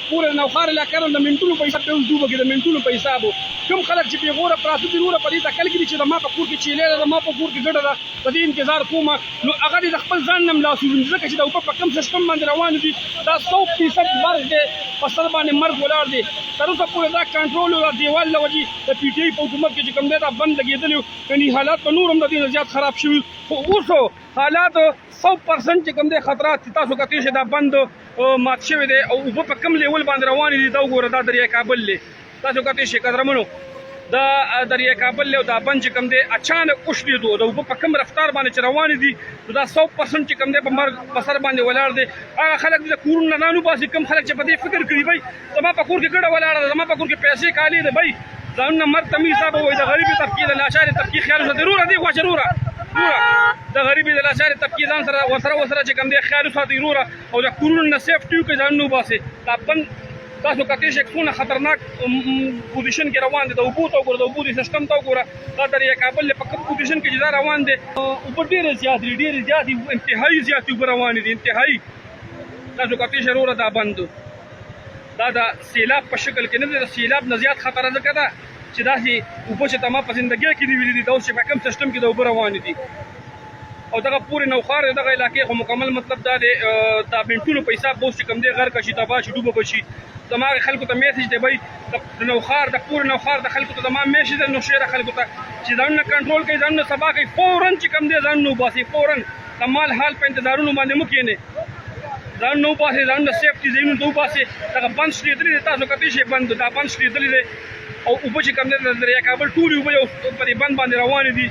پورې نوخار علاقه د منټونو په حساب ته اوس دوبه کې د منټونو په حساب کوم خلک چې پیغوره پراته دي وروره په دې تکل کې چې د ما په کور کې چیلې ده د ما په کور کې ګډه ده په دې انتظار کوم نو هغه د خپل ځان نه ملاسو ځکه چې د اوبه په کم سیستم باندې روان دي دا 100% مرګ دی په سر باندې مرګ ولاړ دی تر اوسه پورې دا کنټرول او دیوال له وجې د پی ټی آی په حکومت کې چې کوم دی دا بند لګېدلی یعنې حالات په نور هم د دې نه زیات خراب شوي خو اوس حالات 100% چې کوم دی خطرات چې تاسو کتلی شئ دا بند مات شوی دی او اوبه په کم لیول باندې روانې دي دا وګوره دا دریای کابل دی تاسو کتلی شئ قدرمنو دا دریای کابل او دا بند چې کوم دی اچانک اوښتېدو د اوبه په کم رفتار باندې چې روانې دي نو دا 100% چې کوم دی په مرګ په سر باندې ولاړ دی هغه خلک د کورونو نه رانوباسي کوم خلک چې په دې فکر کوي بھائی زما په کور کې ګډه ولاړه ده زما په کور کې پیسې کالي ده بھائی ځانونه مرګ ته مې حساب وایي د غریبي طبقې د ناچارې طبقې خیال وساتئ وروره دې خوا چې د غریبي د ناچارې طبقې ځان سره ورسره چې کوم دی خیال وساتئ وروره او د کورونو نه سیفټي وکړئ ځانونه وباسئ دا بند تاسو کتلی شئ څونه خطرناک پوزیشن کې روان دي د اوبو ته وګوره د اوبو د سیستم ته وګوره دا دریای کابل په کوم پوزیشن کې چې دا روان دي اوبه ډېرې زیات دي ډېرې زیات دي انتهایي زیاتې اوبه روانې دي انتهایي تاسو کتلی شئ وروره دا بند دا د سیلاب په شکل کې نه دی د سیلاب نه زیات خطره ځکه ده چې داسې اوبه چې ما په زندګۍ کې دي ویلي دي دا اوس چې په کوم سیستم کې د اوبه روانې دي او دغه پورې نوخار دغه علاقې خو مکمل مطلب دا دی دا منټونو په حساب به اوس چې کوم دی غرقه شي تباه شي ډوبه به شي زما خلکو ته میسج دی بھائی د نوخار د پورې نوخار د خلکو ته زما میسج دی نو شعر خلکو ته چې ځانونه کنټرول کوي ځانونه سبا کوي فوراً چې کوم دی ځانونه وباسي فوراً د مال حال په انتظارونو باندې مه کښېنئ ځانونه وباسئ ځانونه سیفټي ځایونو ته وباسئ دغه بند شلېدلی دی تاسو کتلی شئ بند دا بند شلېدلی دی او اوبه چې کوم دی د دریای کابل ټولې اوبه یو په دې بند باندې روانې دي